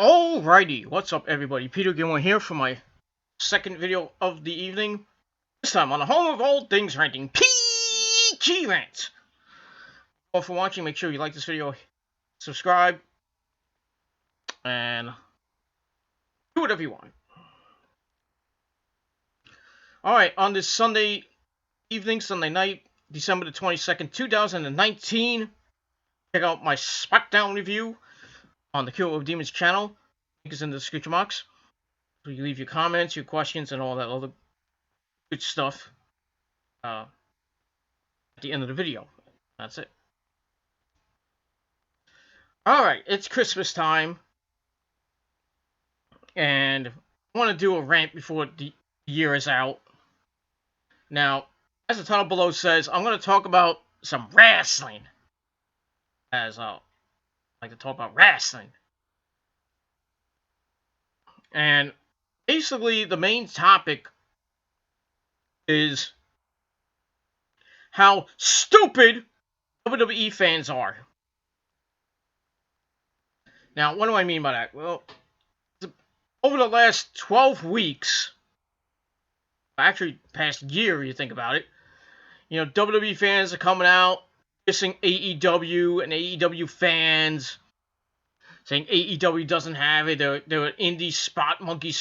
Alrighty, what's up everybody? Peter Gilmore here for my second video of the evening. This time on the home of all things ranting, PG Rant. Well, for watching, make sure you like this video, subscribe, and do whatever you want. Alright, on this Sunday evening, Sunday night, December the 22nd, 2019, check out my SmackDown review on the Killer of Demons channel. Link is in the description box. So you leave your comments, your questions, and all that other good stuff at the end of the video. That's it. Alright, it's Christmas time, and I want to do a rant before the year is out. Now, as the title below says, I'm going to talk about some wrestling. As I like to talk about wrestling. And basically, the main topic is how stupid WWE fans are. Now, what do I mean by that? Well, over the last 12 weeks, actually past year, you think about it, you know, WWE fans are coming out dissing AEW and AEW fans, saying AEW doesn't have it, they're an indie spot monkey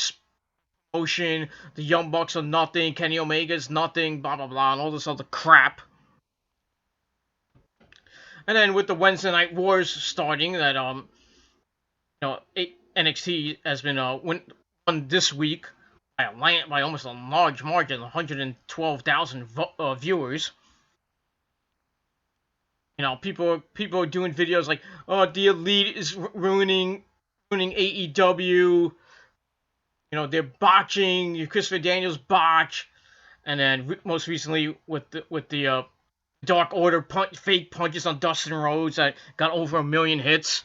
promotion, the Young Bucks are nothing, Kenny Omega's nothing, blah blah blah, and all this other crap. And then with the Wednesday Night Wars starting, that NXT has been won this week by almost a large margin, 112,000 viewers. You know, people are doing videos like, "Oh, the Elite is ruining AEW." You know, they're botching. Christopher Daniels botch, and then most recently with the Dark Order fake punches on Dustin Rhodes that got over 1 million hits.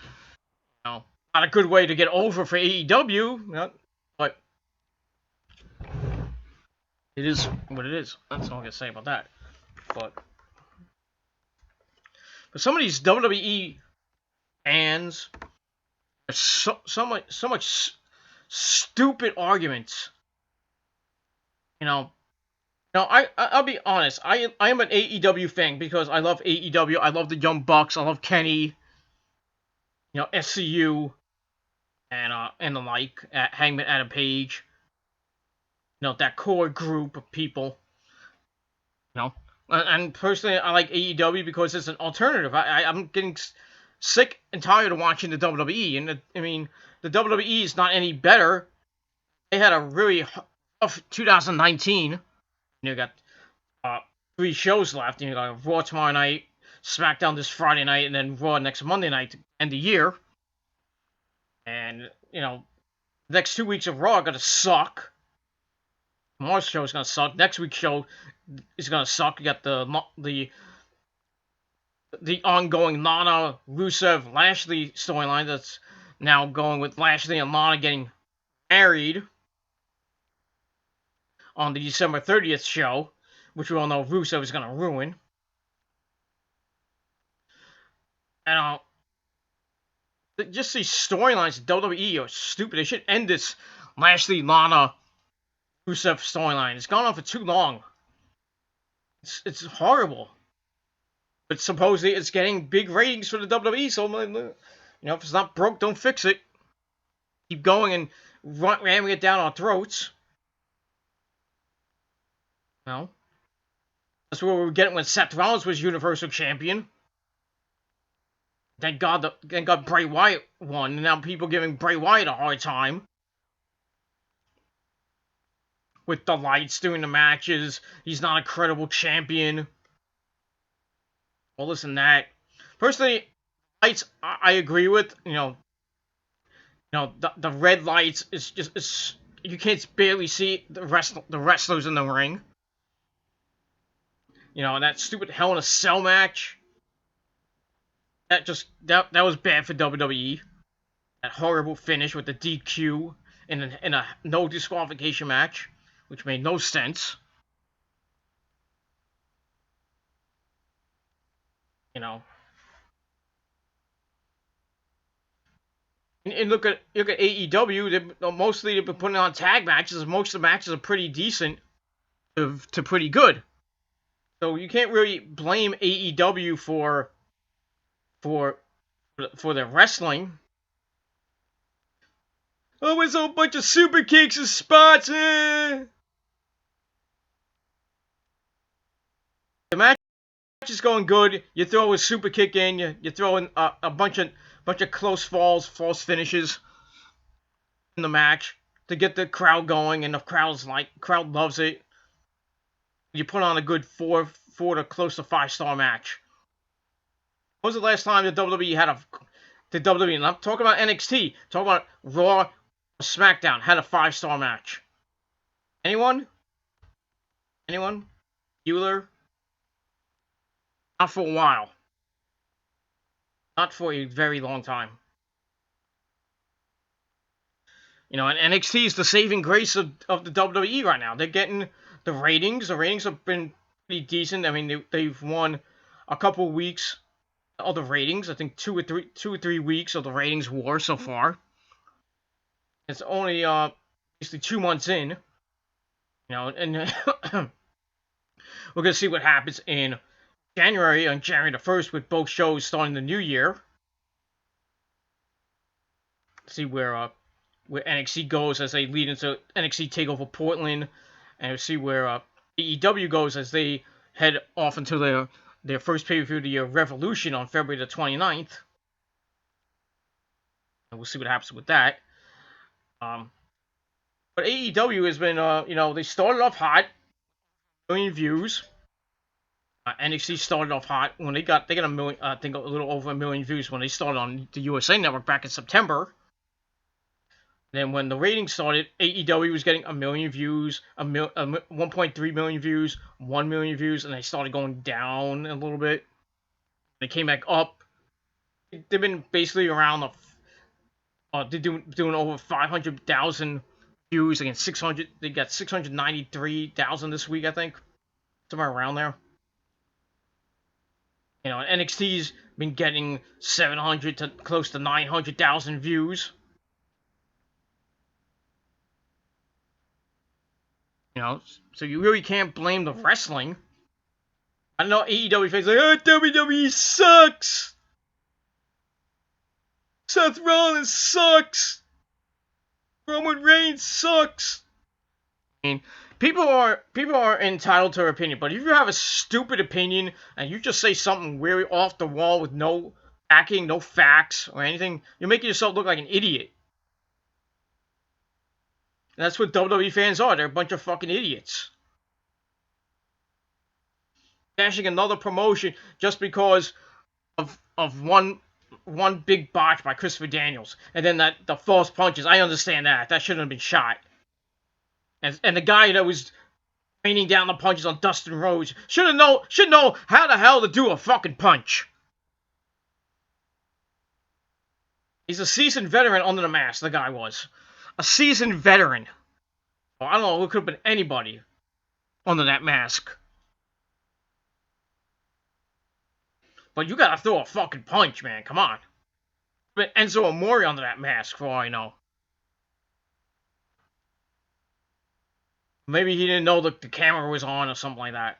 You know, not a good way to get over for AEW, but it is what it is. That's all I can say about that. But some of these WWE fans are so much stupid arguments. You know, I'll be honest. I am an AEW fan because I love AEW. I love the Young Bucks. I love Kenny. You know, SCU and the like. Hangman Adam Page. You know, that core group of people. You know, and personally, I like AEW because it's an alternative. I'm getting sick and tired of watching the WWE, and I mean, the WWE is not any better. They had a really tough 2019. You got 3 shows left. You got Raw tomorrow night, SmackDown this Friday night, and then Raw next Monday night to end the year. And you know, the next 2 weeks of Raw are gonna suck. Tomorrow's show is gonna suck. Next week's show is gonna suck. You got the ongoing Lana, Rusev, Lashley storyline that's now going with Lashley and Lana getting married on the December 30th show, which we all know Rusev is gonna ruin. And just these storylines at WWE are stupid. They should end this Lashley, Lana, Rusev storyline. It's gone on for too long. It's horrible. But supposedly it's getting big ratings for the WWE, so you know, if it's not broke, don't fix it. Keep going and ramming it down our throats. You know, that's what we were getting when Seth Rollins was Universal Champion. Thank God Bray Wyatt won, and now people giving Bray Wyatt a hard time. With the lights doing the matches, he's not a credible champion. Well, listen, that personally, lights I agree with. You know, the red lights is just you can't barely see the wrestlers in the ring. You know, that stupid Hell in a Cell match. That was bad for WWE. That horrible finish with the DQ in a no disqualification match, which made no sense. You know. And look at AEW. Mostly they've been putting on tag matches. Most of the matches are pretty decent to pretty good. So you can't really blame AEW for for their wrestling. Oh, it's a bunch of super kicks and spots. The match is going good. You throw a super kick in. You throw in a bunch of close falls, false finishes in the match to get the crowd going, and the crowd loves it. You put on a good four to close to 5-star match. When was the last time the WWE had the WWE? And I'm talking about NXT. Talking about Raw, SmackDown had a 5-star match. Anyone? Anyone? Bueller? Not for a while. Not for a very long time. You know, and NXT is the saving grace of the WWE right now. They're getting the ratings. The ratings have been pretty decent. I mean, they've won a couple weeks of the ratings. I think 2 or 3 weeks of the ratings war so far. It's only basically 2 months in. You know, and we're gonna see what happens in January, on January the 1st, with both shows starting the new year. See where NXT goes as they lead into NXT TakeOver Portland, and we'll see where AEW goes as they head off into their first pay-per-view of the year, Revolution, on February the 29th. And we'll see what happens with that. But AEW has been, they started off hot, 1 million views. NXT started off hot when they got a million, I think a little over 1 million views when they started on the USA Network back in September. Then when the ratings started, AEW was getting 1 million views, 1.3 million views, 1 million views, and they started going down a little bit. They came back up. They've been basically around they're doing over 500,000 views against 600. They got 693,000 this week, I think, somewhere around there. You know, NXT's been getting 700 to close to 900,000 views. You know, so you really can't blame the wrestling. I know AEW fans like, oh, WWE sucks. Seth Rollins sucks. Roman Reigns sucks. I mean, people are entitled to their opinion, but if you have a stupid opinion and you just say something really off the wall with no backing, no facts or anything, you're making yourself look like an idiot. And that's what WWE fans are. They're a bunch of fucking idiots. Bashing another promotion just because of one big botch by Christopher Daniels, and then the false punches. I understand that shouldn't have been shot. And the guy that was raining down the punches on Dustin Rhodes should know how the hell to do a fucking punch. He's a seasoned veteran under the mask. The guy was a seasoned veteran. Well, I don't know. It could have been anybody under that mask. But you gotta throw a fucking punch, man. Come on. But Enzo Amore under that mask, for all I know. Maybe he didn't know the camera was on or something like that.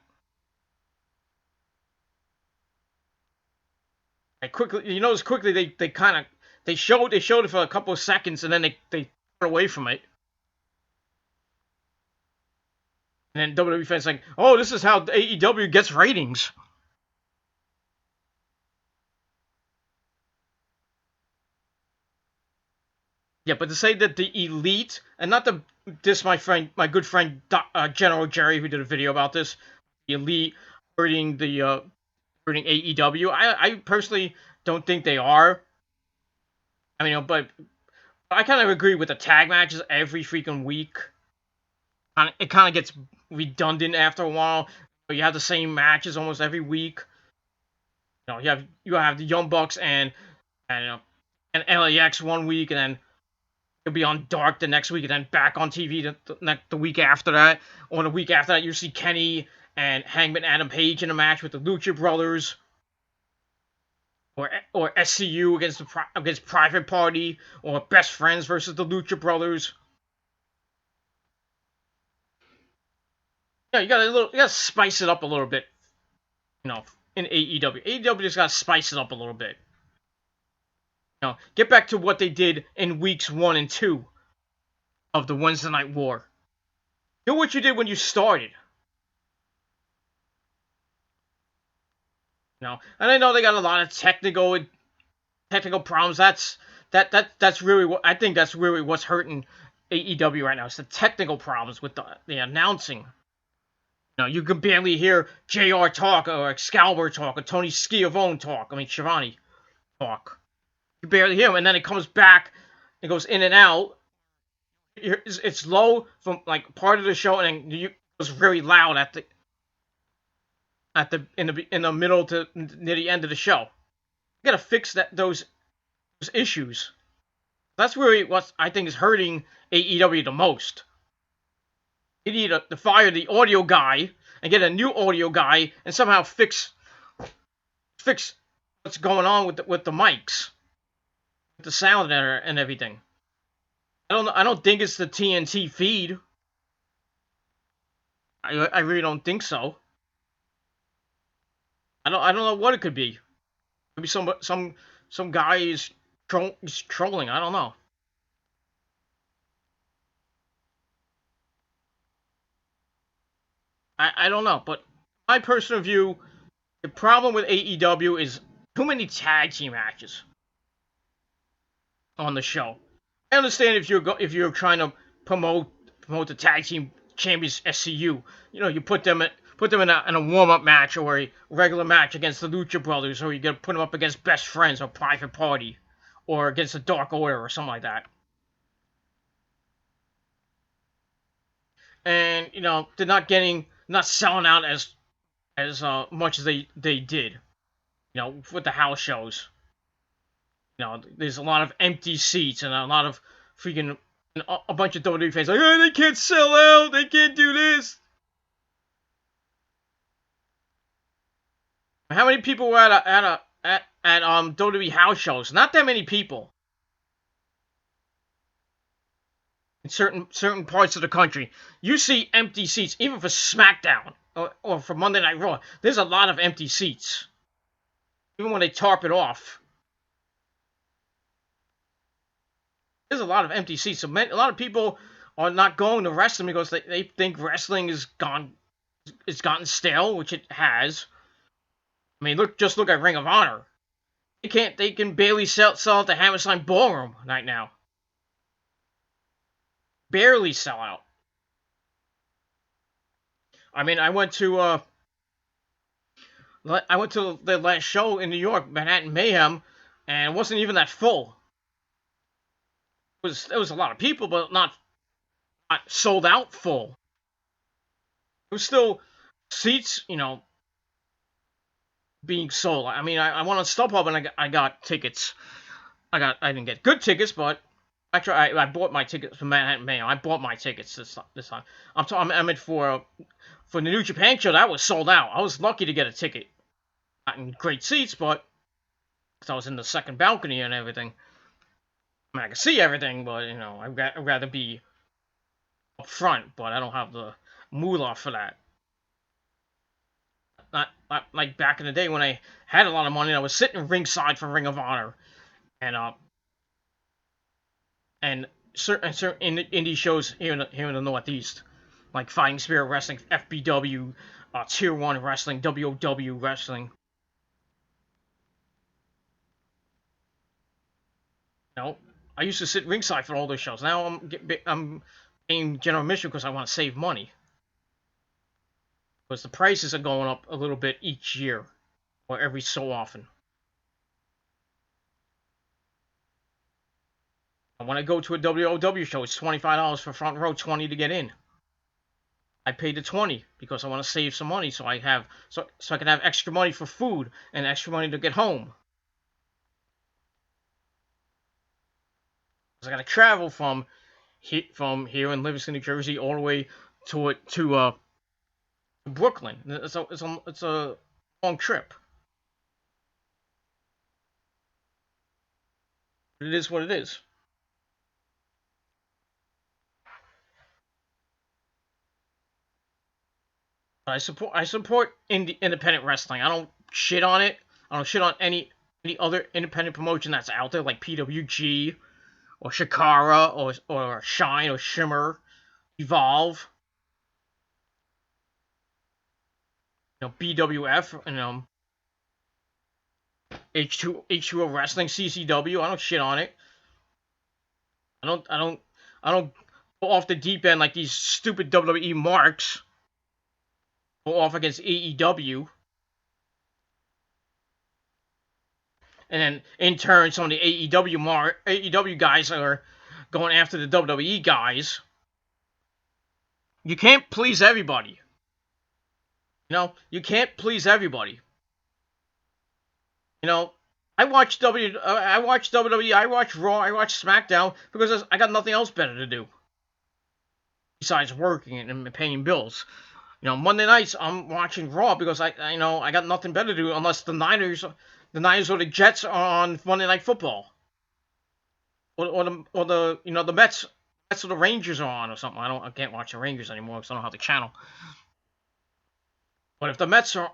And quickly, you notice quickly they showed it for a couple of seconds and then they got away from it. And then WWE fans like, oh, this is how AEW gets ratings. Yeah, but to say that the Elite, and not to diss my good friend General Jerry, who did a video about this, the Elite hurting AEW. I personally don't think they are. I mean, but I kind of agree with the tag matches every freaking week. It kind of gets redundant after a while. You have the same matches almost every week. You know, you have the Young Bucks and LAX one week, and then it'll be on Dark the next week, and then back on TV the week after that. Or the week after that, you see Kenny and Hangman Adam Page in a match with the Lucha Brothers. or SCU against Private Party, or Best Friends versus the Lucha Brothers. Yeah, you gotta spice it up a little bit, you know, in AEW. AEW just gotta spice it up a little bit. Get back to what they did in weeks 1 and 2 of the Wednesday Night War. Do what you did when you started. And I know they got a lot of technical problems. That's really what I think. That's really what's hurting AEW right now. It's the technical problems with the announcing. You can barely hear JR talk, or Excalibur talk, or Tony Schiavone talk. I mean, Schiavone talk. You barely hear him, and then it comes back. It goes in and out. It's low from like part of the show, and then it goes very loud in the middle to near the end of the show. You gotta fix those issues. That's really what I think is hurting AEW the most. You need to fire the audio guy and get a new audio guy and somehow fix what's going on with the mics, with the sound and everything. I don't think it's the TNT feed. I really don't think so. I don't know what it could be. Maybe some guy is trolling. I don't know. I don't know, but my personal view, the problem with AEW is too many tag team matches on the show. I understand if you're trying to promote the tag team champions SCU, you put them in a warm up match or a regular match against the Lucha Brothers, or you got to put them up against Best Friends or Private Party, or against the Dark Order or something like that. And they're not selling out as much as they did. With the house shows. There's a lot of empty seats and a lot of freaking a bunch of WWE fans like, oh, they can't sell out, they can't do this. How many people were at WWE house shows? Not that many people. In certain parts of the country, you see empty seats, even for SmackDown or for Monday Night Raw. There's a lot of empty seats, even when they tarp it off. There's a lot of empty seats. So a lot of people are not going to wrestling because they think wrestling is it's gotten stale, which it has. I mean, look at Ring of Honor. They can barely sell out the Hammerstein Ballroom right now. Barely sell out. I mean, I went to the last show in New York, Manhattan Mayhem, and it wasn't even that full. There was a lot of people, but not sold out full. There was still seats, being sold. I mean, I went on StubHub and I got tickets. I didn't get good tickets, but actually I bought my tickets for Manhattan Mayhem. I bought my tickets this time. I meant for the New Japan show, that was sold out. I was lucky to get a ticket. Not in great seats, but because I was in the second balcony and everything. I mean, I could see everything, but I'd rather be up front. But I don't have the moolah for that. Not like back in the day when I had a lot of money. I was sitting ringside for Ring of Honor, and certain indie shows here in the Northeast, like Fighting Spirit Wrestling, FBW, Tier 1 Wrestling, WOW Wrestling. I used to sit ringside for all those shows. Now I'm paying general admission because I want to save money. Because the prices are going up a little bit each year, or every so often. And when I go to a WOW show, it's $25 for front row, $20 to get in. I paid the $20 because I want to save some money, so I can have extra money for food and extra money to get home. Because I got to travel from here in Livingston, New Jersey, all the way to Brooklyn. It's a long trip. It is what it is. I support independent wrestling. I don't shit on it. I don't shit on any other independent promotion that's out there like PWG or Shikara or Shine or Shimmer, Evolve, BWF, H2O Wrestling, CCW. I don't shit on it. I don't go off the deep end like these stupid WWE marks go off against AEW. And then in turn, some of the AEW guys are going after the WWE guys. You can't please everybody. You can't please everybody. You know, I watch WWE, I watch Raw, I watch SmackDown because I got nothing else better to do besides working and paying bills. Monday nights I'm watching Raw because I got nothing better to do unless the Niners or the Jets are on Monday Night Football, or the Mets or the Rangers are on or something. I can't watch the Rangers anymore because I don't have the channel. But if the Mets are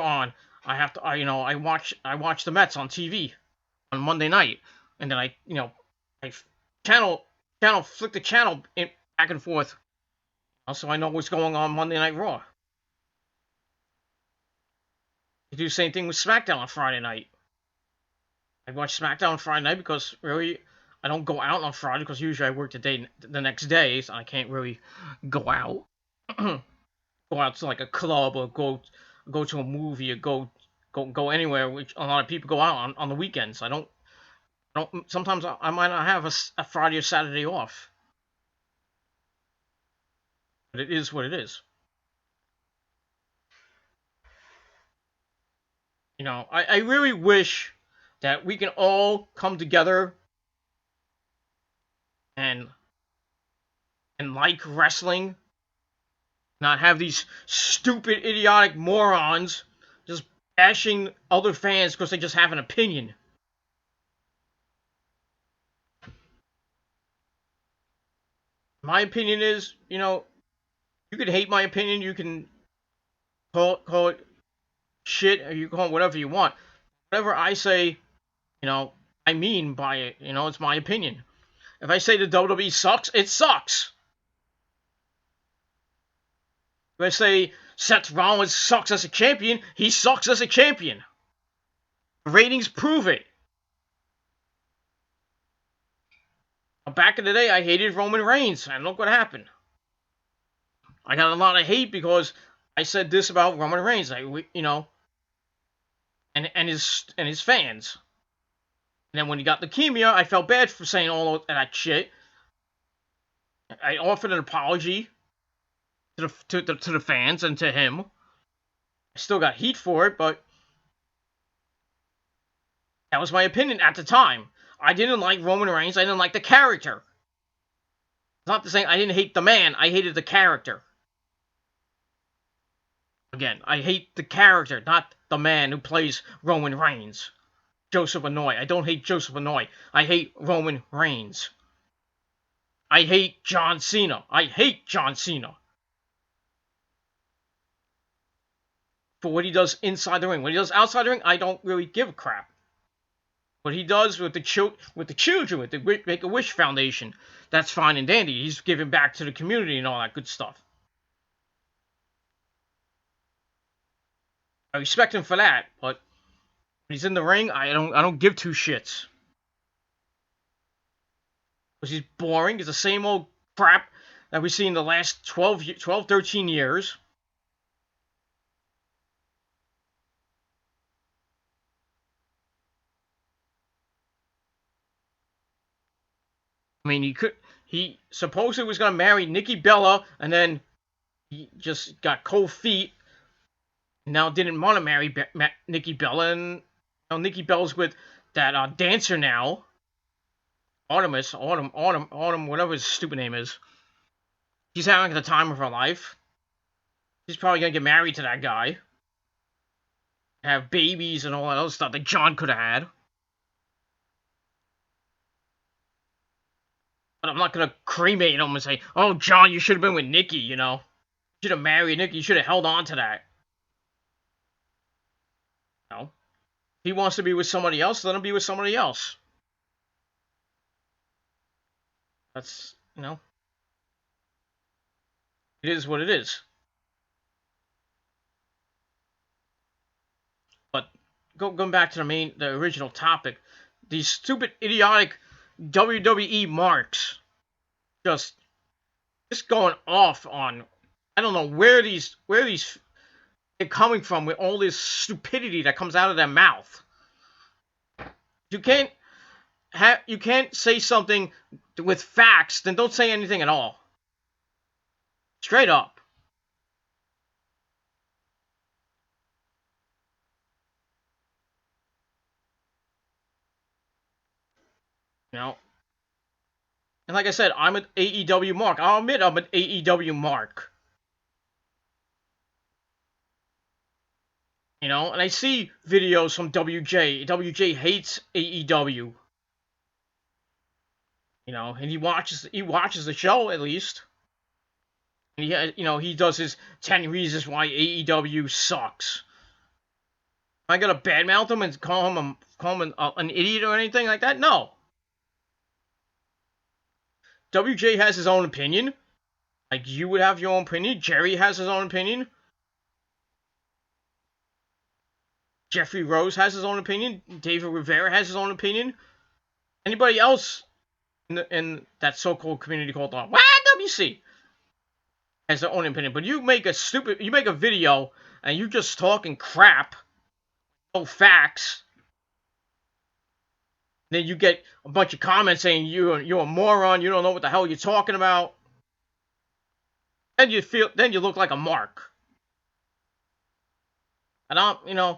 on, I have to I watch the Mets on TV on Monday night, and then I channel flick the channel back and forth, so I know what's going on Monday Night Raw. I do the same thing with SmackDown on Friday night. I watch SmackDown on Friday night because really I don't go out on Friday because usually I work the next day, so I can't really go out. Go out to like a club or go to a movie or go anywhere, which a lot of people go out on the weekends. I don't sometimes I might not have a Friday or Saturday off, but it is what it is. I really wish that we can all come together and like wrestling, not have these stupid idiotic morons just bashing other fans because they just have an opinion. My opinion is, you can hate my opinion, you can call it shit, or you can call it whatever you want. Whatever I say, I mean by it. It's my opinion. If I say the WWE sucks, it sucks. If I say Seth Rollins sucks as a champion, he sucks as a champion. The ratings prove it. Back in the day, I hated Roman Reigns, and look what happened. I got a lot of hate because I said this about Roman Reigns, and his fans. And then when he got leukemia, I felt bad for saying all of that shit. I offered an apology to the fans and to him. I still got heat for it, but that was my opinion at the time. I didn't like Roman Reigns. I didn't like the character. It's not the same. I didn't hate the man. I hated the character. Again, I hate the character, not the man who plays Roman Reigns. Joseph Anoy. I don't hate Joseph Anoy. I hate Roman Reigns. I hate John Cena. I hate John Cena for what he does inside the ring. What he does outside the ring, I don't really give a crap. What he does with the children, with the Make-A-Wish Foundation, that's fine and dandy. He's giving back to the community and all that good stuff. I respect him for that, but when he's in the ring, I don't give two shits. Because he's boring. It's the same old crap that we've seen the last 12, 13 years. I mean, he supposedly was going to marry Nikki Bella, and then he just got cold feet. Now didn't want to marry Nikki Bella, and Nikki Bella's with that dancer now, Autumn, whatever his stupid name is. She's having the time of her life. She's probably gonna get married to that guy, have babies and all that other stuff that John could have had. But I'm not gonna cremate him and say, "Oh, John, you should have been with Nikki." You know, you should have married Nikki. You should have held on to that. You know, if he wants to be with somebody else, let him be with somebody else. That's, it is what it is. But going back to the original topic, these stupid, idiotic WWE marks just going off on. I don't know where these they're coming from with all this stupidity that comes out of their mouth. You can't you can't say something with facts, then don't say anything at all. Straight up. You know. And like I said, I'm an AEW mark. I'll admit I'm an AEW mark. You know, and I see videos from WJ. WJ hates AEW. You know, and he watches the show at least. And he does his 10 reasons why AEW sucks. Am I gonna badmouth him and call him an idiot or anything like that? No. WJ has his own opinion. Like you would have your own opinion. Jerry has his own opinion. Jeffrey Rose has his own opinion. David Rivera has his own opinion. Anybody else in that so-called community called YWC has their own opinion. But you make a video and you just talking crap, no facts. Then you get a bunch of comments saying you're a moron. You don't know what the hell you're talking about. Then you look like a mark. And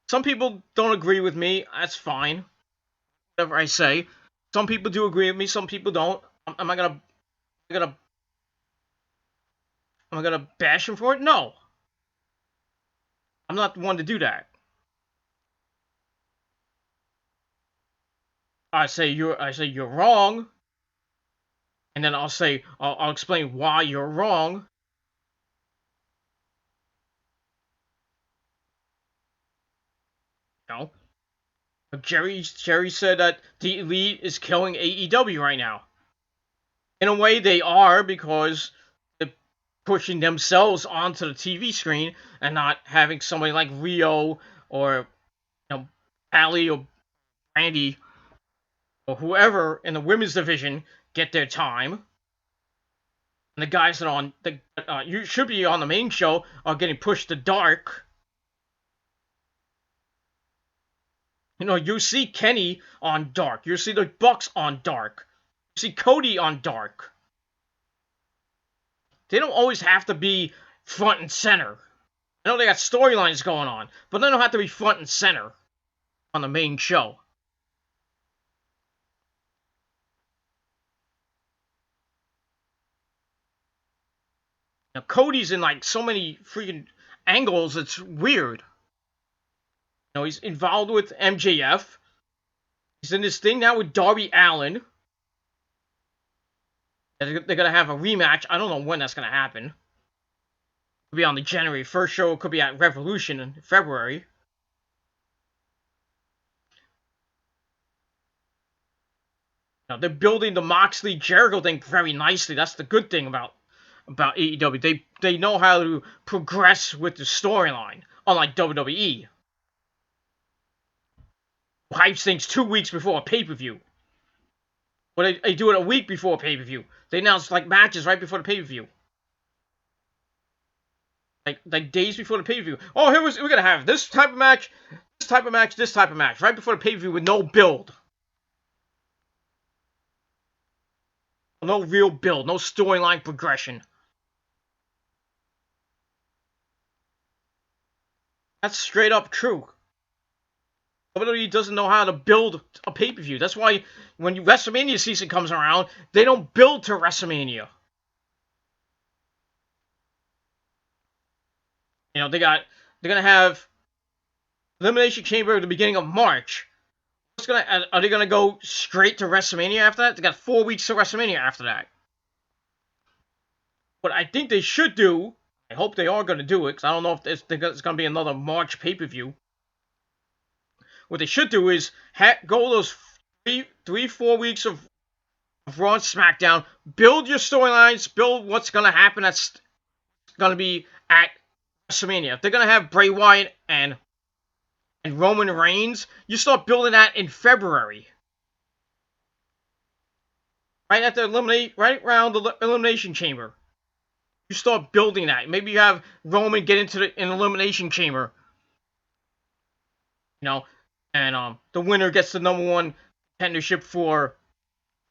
some people don't agree with me. That's fine. Whatever I say. Some people do agree with me. Some people don't. Am I gonna bash him for it? No. I'm not the one to do that. I say you're wrong, and then I'll explain why you're wrong. You know, Jerry said that the Elite is killing AEW right now. In a way, they are because they're pushing themselves onto the TV screen and not having somebody like Rio or Allie or Brandy or whoever in the women's division get their time. And the guys that you should be on the main show are getting pushed to dark. You see Kenny on dark. You see the Bucks on dark. You see Cody on dark. They don't always have to be front and center. I know they got storylines going on, but they don't have to be front and center on the main show. Now, Cody's in like so many freaking angles, it's weird. He's involved with MJF. He's in this thing now with Darby Allin. They're going to have a rematch. I don't know when that's going to happen. It could be on the January 1st show. It could be at Revolution in February. Now, they're building the Moxley Jericho thing very nicely. That's the good thing about AEW. They know how to progress with the storyline, unlike WWE. Hypes things 2 weeks before a pay-per-view. But they do it a week before a pay-per-view. They announce like matches right before the pay-per-view. Like days before the pay-per-view. Oh, we're gonna have this type of match, this type of match, this type of match, right before the pay-per-view with no build. No real build, no storyline progression. That's straight up true. WWE doesn't know how to build a pay-per-view. That's why when WrestleMania season comes around, they don't build to WrestleMania. They're gonna have Elimination Chamber at the beginning of March. Are they gonna go straight to WrestleMania after that? They got 4 weeks to WrestleMania after that. What I think they should do, I hope they are gonna do it, because I don't know if it's gonna be another March pay-per-view. What they should do is go those 4 weeks of Raw and SmackDown, build your storylines, build what's gonna happen. That's gonna be at WrestleMania. If they're gonna have Bray Wyatt and Roman Reigns, you start building that in February. Right around the Elimination Chamber. You start building that. Maybe you have Roman get into an Elimination Chamber. And the winner gets the #1 contendership for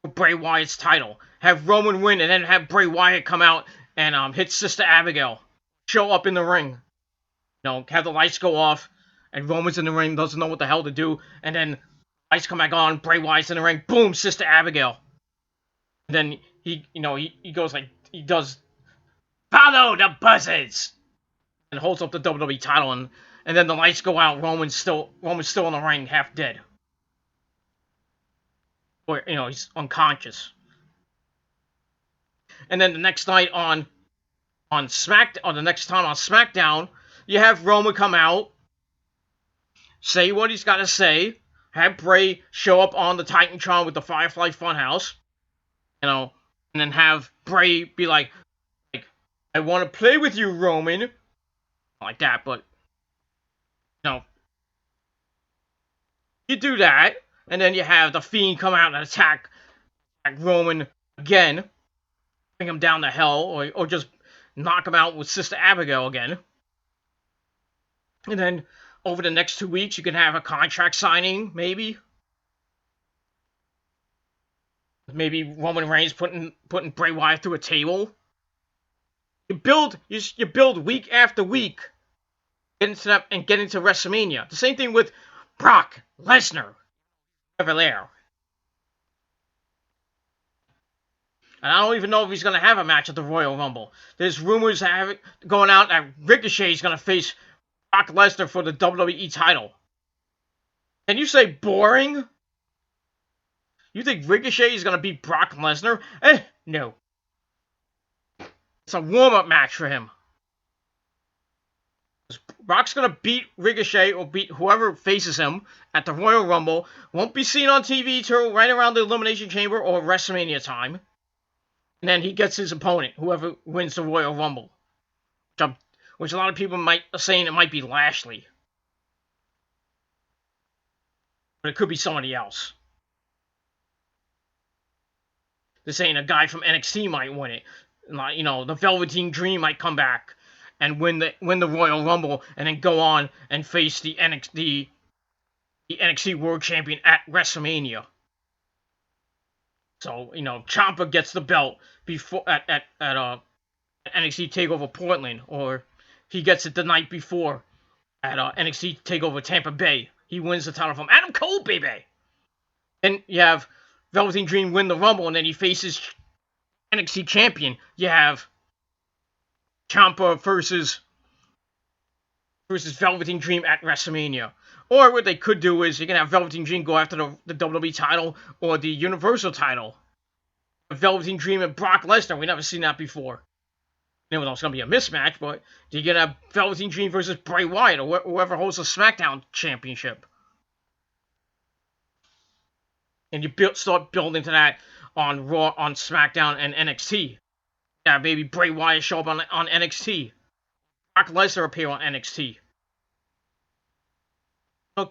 Bray Wyatt's title. Have Roman win and then have Bray Wyatt come out and hit Sister Abigail. Show up in the ring. Have the lights go off and Roman's in the ring, doesn't know what the hell to do, and then lights come back on, Bray Wyatt's in the ring, boom, Sister Abigail. And then he goes like, he does, follow the buzzards, and holds up the WWE title, and then the lights go out, Roman's still in the ring, half dead. Or, he's unconscious. And then the next night on the next time on SmackDown, you have Roman come out, say what he's got to say, have Bray show up on the Titantron with the Firefly Funhouse, and then have Bray be like, I want to play with you, Roman. Not like that, but, you do that, and then you have The Fiend come out and attack Roman again, bring him down to hell, or just knock him out with Sister Abigail again. And then over the next 2 weeks, you can have a contract signing, maybe. Maybe Roman Reigns putting Bray Wyatt through a table. You build week after week, get into WrestleMania. The same thing with Brock Lesnar, over there. And I don't even know if he's going to have a match at the Royal Rumble. There's rumors going out that Ricochet is going to face Brock Lesnar for the WWE title. Can you say boring? You think Ricochet is going to beat Brock Lesnar? No. It's a warm-up match for him. Brock's going to beat Ricochet or beat whoever faces him at the Royal Rumble. Won't be seen on TV till right around the Elimination Chamber or WrestleMania time. And then he gets his opponent, whoever wins the Royal Rumble. Which a lot of people are saying it might be Lashley. But it could be somebody else. They're saying a guy from NXT might win it. The Velveteen Dream might come back and win the Royal Rumble and then go on and face the NXT World Champion at WrestleMania. So, Ciampa gets the belt before at NXT TakeOver Portland, or he gets it the night before at NXT TakeOver Tampa Bay. He wins the title from Adam Cole, baby. Then you have Velveteen Dream win the Rumble, and then he faces NXT champion. You have Ciampa versus Velveteen Dream at WrestleMania. Or what they could do is you can have Velveteen Dream go after the WWE title or the Universal title. Velveteen Dream and Brock Lesnar. We've never seen that before. It's going to be a mismatch, but you're going to have Velveteen Dream versus Bray Wyatt or whoever holds the SmackDown championship. And you start building to that on Raw, on SmackDown, and NXT. Yeah, maybe Bray Wyatt show up on NXT. Brock Lesnar appear on NXT.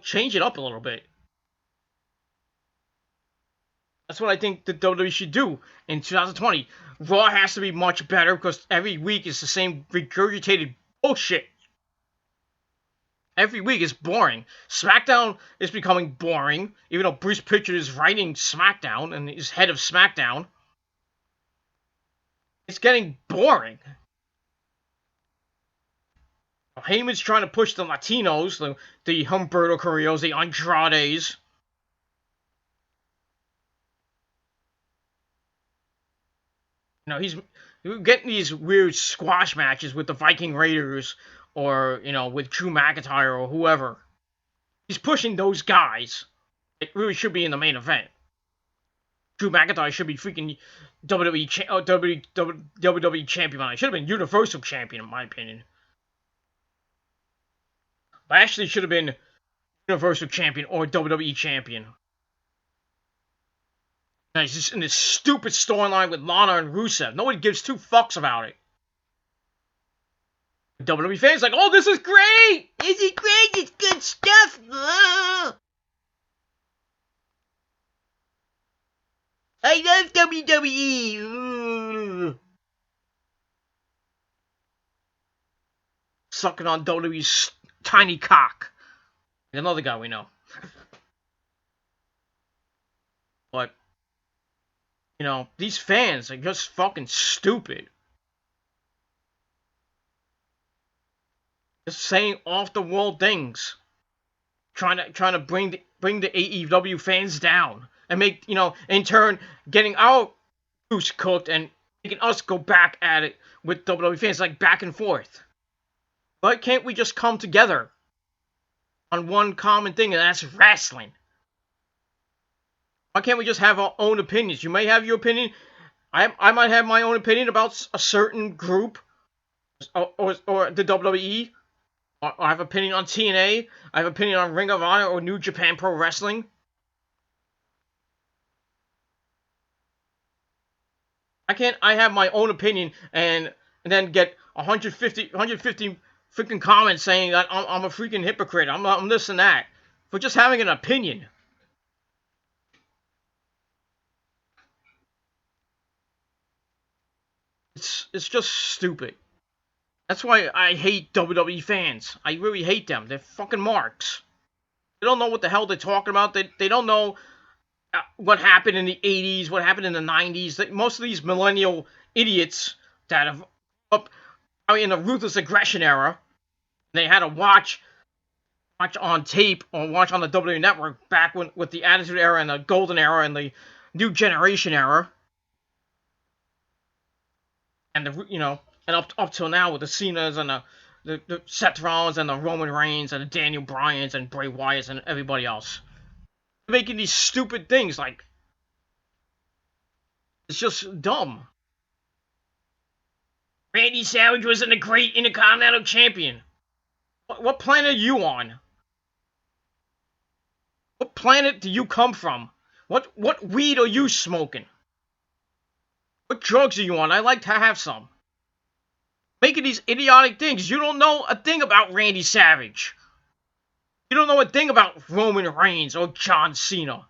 Change it up a little bit. That's what I think the WWE should do in 2020. Raw has to be much better because every week is the same regurgitated bullshit. Every week is boring. SmackDown is becoming boring, even though Bruce Pritchard is writing SmackDown and is head of SmackDown. It's getting boring. Heyman's trying to push the Latinos, the Humberto Carrillos, the Andrades. He's getting these weird squash matches with the Viking Raiders or, with Drew McIntyre or whoever. He's pushing those guys. It really should be in the main event. Drew McIntyre should be freaking WWE champion. It should have been Universal champion, in my opinion. Lashley should have been Universal champion or WWE champion. And he's just in this stupid storyline with Lana and Rusev. Nobody gives two fucks about it. WWE fans like, oh, this is great! This is great! It's good stuff! I love WWE! Sucking on WWE's tiny cock. Another guy we know. But, you know, these fans are just fucking stupid. Just saying off the wall things. Trying to bring the AEW fans down. And make, you know, in turn, getting our goose cooked and making us go back at it with WWE fans, like back and forth. Why can't we just come together on one common thing, and that's wrestling? Why can't we just have our own opinions? You may have your opinion. I might have my own opinion about a certain group or the WWE. Or I have an opinion on TNA. I have an opinion on Ring of Honor or New Japan Pro Wrestling. I have my own opinion and then get 150 freaking comments saying that I'm a freaking hypocrite. I'm this and that for just having an opinion. It's just stupid. That's why I hate WWE fans. I really hate them. They're fucking marks. They don't know what the hell they're talking about. They don't know what happened in the 80s, what happened in the 90s. Most of these millennial idiots that have up in the ruthless aggression era, they had to watch on tape or watch on the WWE Network back when with the Attitude Era and the Golden Era and the New Generation Era, and and up till now with the Cenas and the Seth Rollins and the Roman Reigns and the Daniel Bryans and Bray Wyatt and everybody else. They're making these stupid things like it's just dumb. Randy Savage wasn't a great Intercontinental Champion. What planet are you on? What planet do you come from? What weed are you smoking? What drugs are you on? I'd like to have some. Making these idiotic things. You don't know a thing about Randy Savage. You don't know a thing about Roman Reigns or John Cena.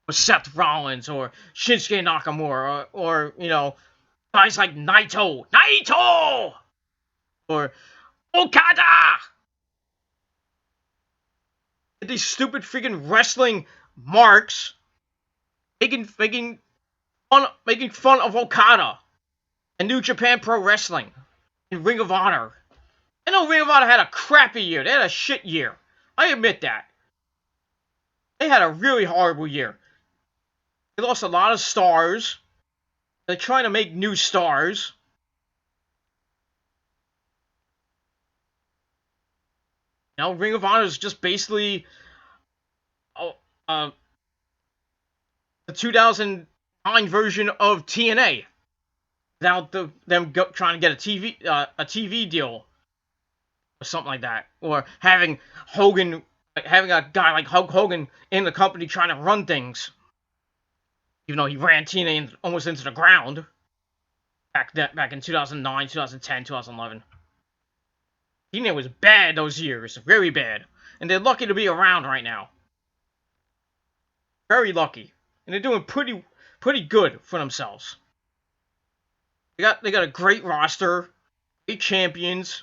Or Seth Rollins or Shinsuke Nakamura or you know, guys like Naito. Or Okada. These stupid freaking wrestling marks making fun of Okada and New Japan Pro Wrestling and Ring of Honor. I know Ring of Honor had a crappy year. They had a shit year. I admit that. They had a really horrible year. They lost a lot of stars. They're trying to make new stars. You know, Ring of Honor is just basically the 2009 version of TNA, without them trying to get a TV deal or something like that, or having a guy like Hulk Hogan in the company trying to run things, even though he ran TNA almost into the ground back in 2009, 2010, 2011. TNA was bad those years, very bad, and they're lucky to be around right now. Very lucky, and they're doing pretty good for themselves. They got a great roster, great champions.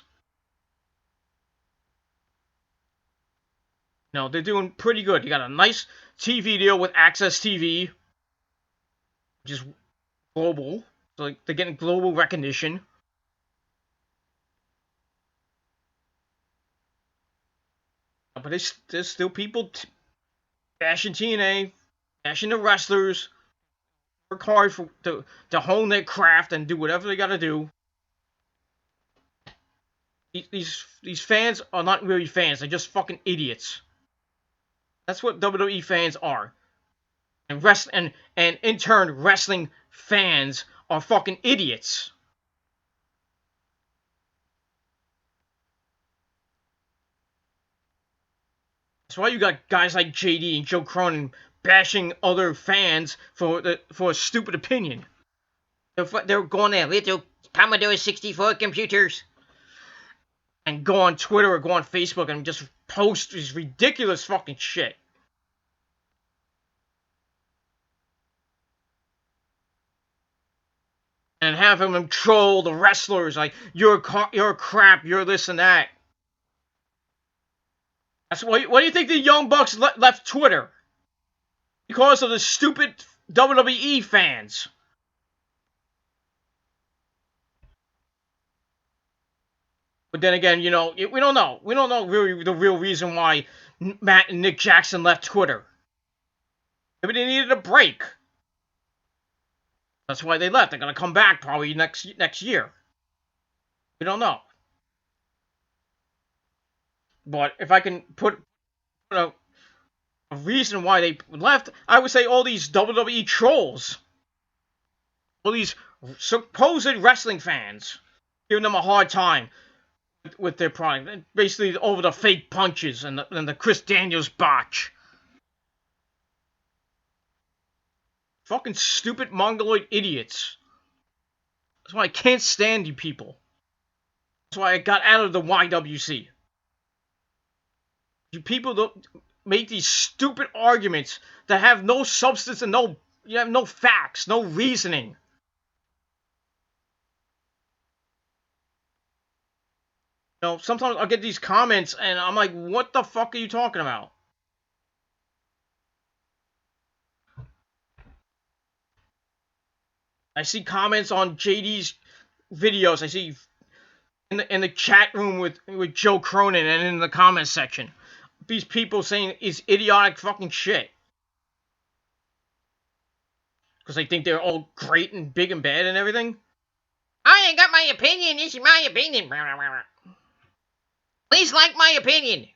No, they're doing pretty good. You got a nice TV deal with Access TV, which is global. So like, they're getting global recognition. But there's still people bashing TNA, bashing the wrestlers, work hard to hone their craft and do whatever they gotta do. These fans are not really fans. They're just fucking idiots. That's what WWE fans are. And in turn, wrestling fans are fucking idiots. That's why you got guys like JD and Joe Cronin bashing other fans for a stupid opinion. They're going there, little Commodore 64 computers, and go on Twitter or go on Facebook and just post this ridiculous fucking shit. And have him troll the wrestlers like you're crap, you're this and that. That's why. What do you think the Young Bucks left Twitter? Because of the stupid WWE fans. But then again, we don't know. We don't know really the real reason why Matt and Nick Jackson left Twitter. Maybe they needed a break. That's why they left. They're gonna come back probably next year. We don't know. But if I can put a reason why they left, I would say all these WWE trolls, all these supposed wrestling fans, giving them a hard time with their product, basically over the fake punches and the Chris Daniels botch. Fucking stupid mongoloid idiots. That's why I can't stand you people. That's why I got out of the YWC. You people don't make these stupid arguments that have no substance and you have no facts, no reasoning. Sometimes I'll get these comments and I'm like, what the fuck are you talking about? I see comments on JD's videos. I see in the chat room with Joe Cronin and in the comments section, these people saying it's idiotic fucking shit. Because they think they're all great and big and bad and everything. I ain't got my opinion. This is my opinion. Please like my opinion.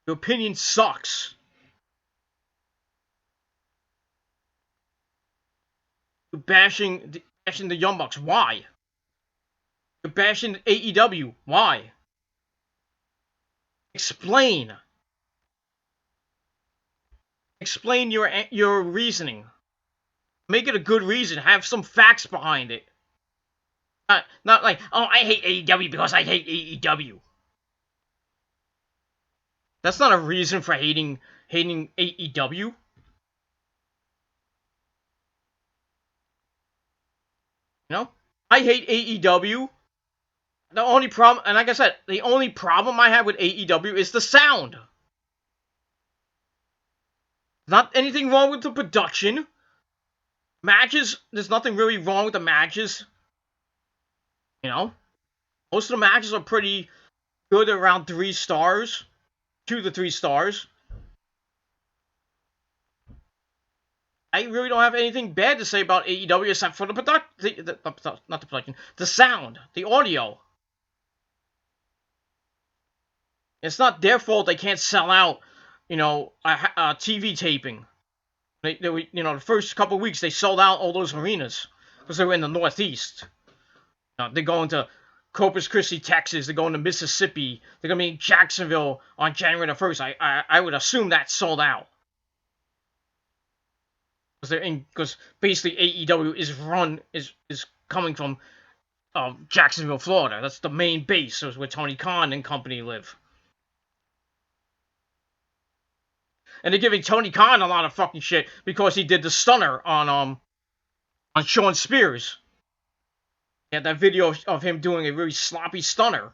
Your opinion sucks. You're bashing the Young Bucks. Why? You're bashing AEW. Why? Explain. Explain your reasoning. Make it a good reason. Have some facts behind it. Not like, oh, I hate AEW because I hate AEW. That's not a reason for hating AEW. I hate AEW. The only problem, and like I said, the only problem I have with AEW is the sound. Not anything wrong with the production. Matches, there's nothing really wrong with the matches. Most of the matches are pretty good, around 3 stars. 2 to 3 stars. I really don't have anything bad to say about AEW except for the production, not the production, the sound, the audio. It's not their fault they can't sell out, a TV taping. The first couple of weeks they sold out all those arenas because they were in the Northeast. They're going to Corpus Christi, Texas. They're going to Mississippi. They're going to be in Jacksonville on January the 1st. I would assume that's sold out. Because basically AEW is coming from Jacksonville, Florida. That's the main base. So it's where Tony Khan and company live. And they're giving Tony Khan a lot of fucking shit because he did the stunner on Shawn Spears. He had that video of him doing a really sloppy stunner.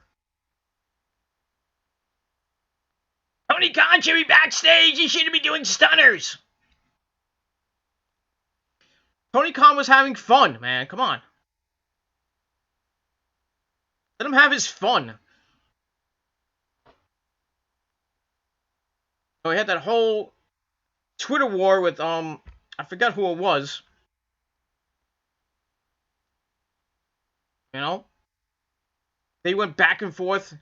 Tony Khan should be backstage. He shouldn't be doing stunners. Tony Khan was having fun, man. Come on. Let him have his fun. So he had that whole Twitter war with I forgot who it was. They went back and forth.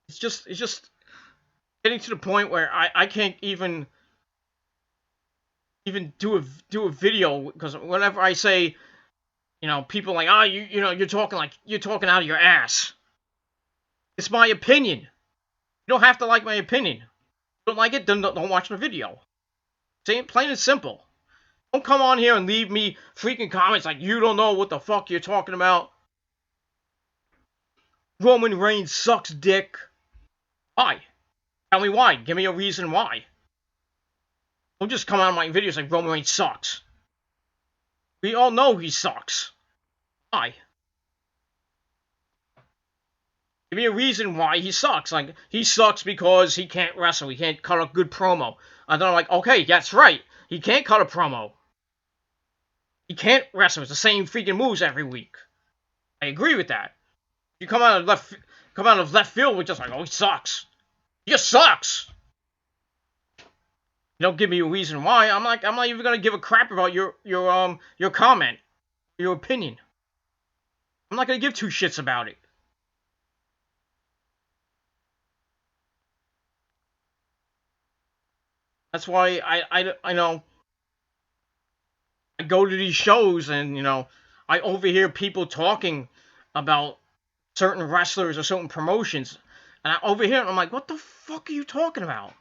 It's just getting to the point where I can't even do a video, because whenever I say, people like, you're talking out of your ass. It's my opinion. You don't have to like my opinion. If you don't like it, then don't watch my video. Plain and simple. Don't come on here and leave me freaking comments like you don't know what the fuck you're talking about. Roman Reigns sucks dick. Why? Tell me why. Give me a reason why. Don't just come out of my videos like Roman Reigns sucks. We all know he sucks. Why? Give me a reason why he sucks. Like, he sucks because he can't wrestle. He can't cut a good promo. And then I'm like, okay, that's right. He can't cut a promo. He can't wrestle. It's the same freaking moves every week. I agree with that. You come out of left field with just like, oh, he sucks. He just sucks. You don't give me a reason why. I'm not even gonna give a crap about your comment, your opinion. I'm not gonna give two shits about it. That's why I know I go to these shows and I overhear people talking about certain wrestlers or certain promotions, and I overhear it and I'm like, what the fuck are you talking about?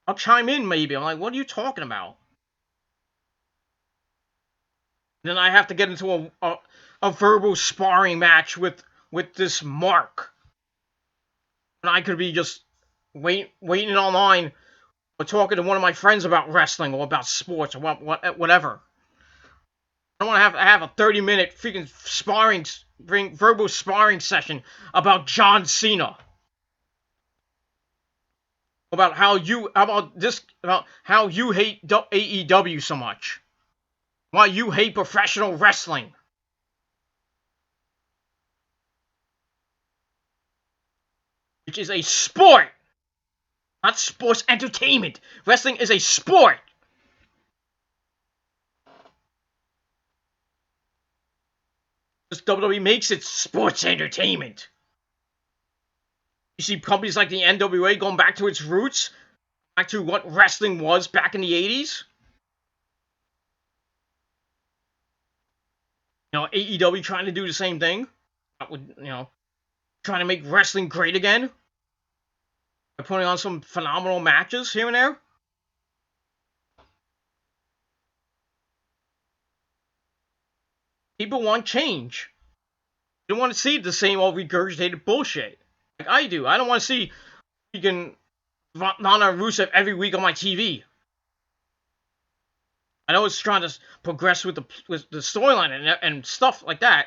I'll chime in maybe. I'm like, what are you talking about? And then I have to get into a verbal sparring match with this Mark, and I could be just waiting online or talking to one of my friends about wrestling or about sports or whatever. I don't want to have a 30-minute freaking verbal sparring session about John Cena. About how you hate AEW so much. Why you hate professional wrestling. Which is a sport. Not sports entertainment. Wrestling is a sport. This WWE makes it sports entertainment. You see companies like the NWA going back to its roots, back to what wrestling was back in the 80s. AEW trying to do the same thing. Trying to make wrestling great again. By putting on some phenomenal matches here and there. People want change. They don't want to see the same old regurgitated bullshit. Like I do. I don't want to see freaking Lana Rusev every week on my TV. I know it's trying to progress with the storyline and stuff like that.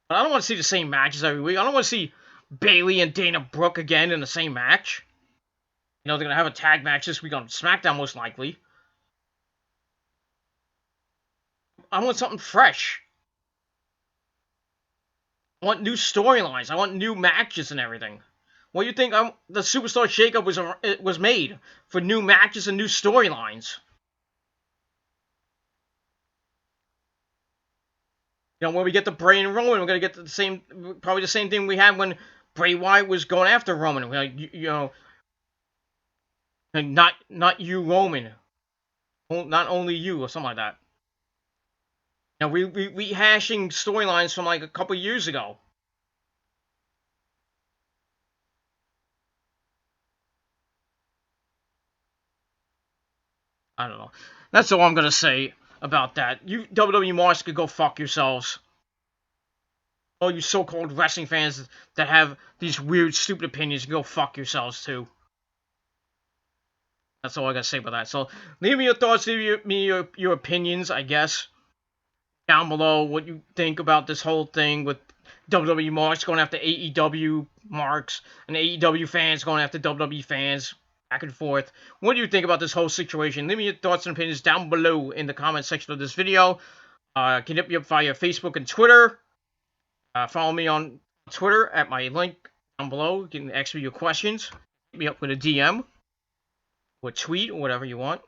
But I don't want to see the same matches every week. I don't want to see Bayley and Dana Brooke again in the same match. They're going to have a tag match this week on SmackDown, most likely. I want something fresh. I want new storylines. I want new matches and everything. What do you think the Superstar Shakeup was made? For new matches and new storylines. When we get the Bray and Roman, we're going to get probably the same thing we had when Bray Wyatt was going after Roman. Not you, Roman. Not only you, or something like that. We rehashing storylines from like a couple years ago. I don't know. That's all I'm gonna say about that. You WWE marks could go fuck yourselves. All you so-called wrestling fans that have these weird, stupid opinions, go fuck yourselves too. That's all I gotta say about that. So leave me your thoughts, leave me your opinions, I guess, down below. What you think about this whole thing with WWE marks going after AEW marks and AEW fans going after WWE fans. Back and forth. What do you think about this whole situation? Leave me your thoughts and opinions down below in the comment section of this video. Can hit me up via Facebook and Twitter. Follow me on Twitter at my link down below. You can ask me your questions. Hit me up with a DM. or tweet or whatever you want.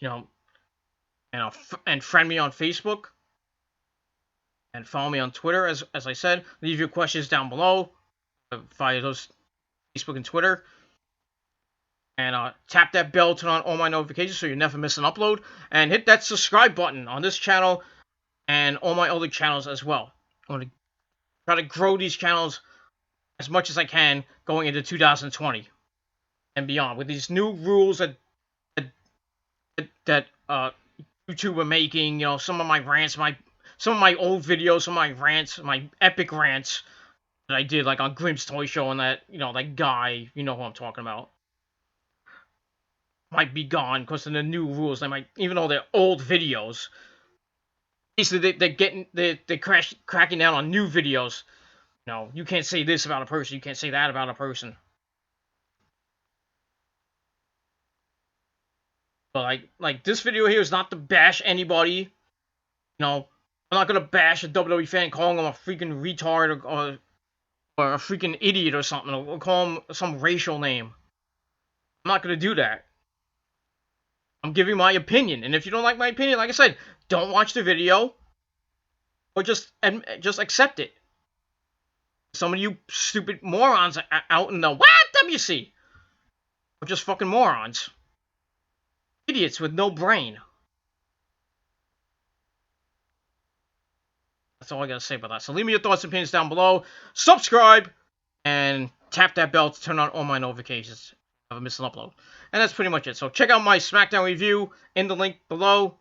You know, and friend me on Facebook and follow me on Twitter. As I said, leave your questions down below via those Facebook and Twitter. And tap that bell, turn on all my notifications so you never miss an upload. And hit that subscribe button on this channel and all my other channels as well. I want to try to grow these channels as much as I can going into 2020 and beyond with these new rules that YouTube are making. You know, some of my rants, some of my old videos, some of my rants, my epic rants that I did like on Grimm's Toy Show and that guy, you know who I'm talking about, might be gone because of the new rules. They might, even though they're old videos. Basically, they're cracking down on new videos. You know, you can't say this about a person. You can't say that about a person. But like this video here is not to bash anybody. You know, I'm not gonna bash a WWE fan, calling him a freaking retard or a freaking idiot or something, or call him some racial name. I'm not gonna do that. I'm giving my opinion, and if you don't like my opinion, like I said, don't watch the video, or just accept it. Some of you stupid morons out in the WC are just fucking morons. Idiots with no brain. That's all I gotta say about that. So leave me your thoughts and opinions down below. Subscribe and tap that bell to turn on all my notifications if I miss an upload. And that's pretty much it. So check out my SmackDown review in the link below.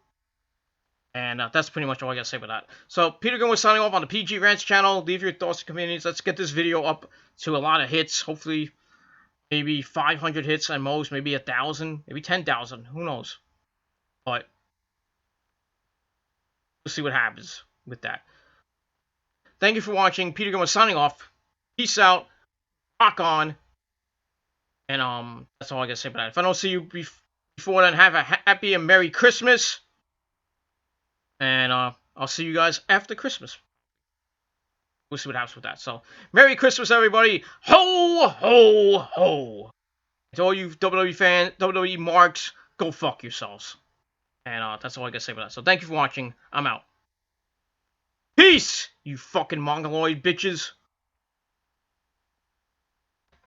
And that's pretty much all I gotta say about that. So Peter Gunn was signing off on the PG Rants channel. Leave your thoughts and opinions. Let's get this video up to a lot of hits. Hopefully, maybe 500 hits at most. Maybe 1,000. Maybe 10,000. Who knows? But we'll see what happens with that. Thank you for watching. Peter Gunn was signing off. Peace out. Rock on. And that's all I gotta say about that. If I don't see you before then, have a happy and Merry Christmas. And I'll see you guys after Christmas. We'll see what happens with that. So, Merry Christmas, everybody. Ho, ho, ho. To all you WWE fans, WWE marks, go fuck yourselves. And that's all I gotta say about that. So, thank you for watching. I'm out. Peace, you fucking mongoloid bitches.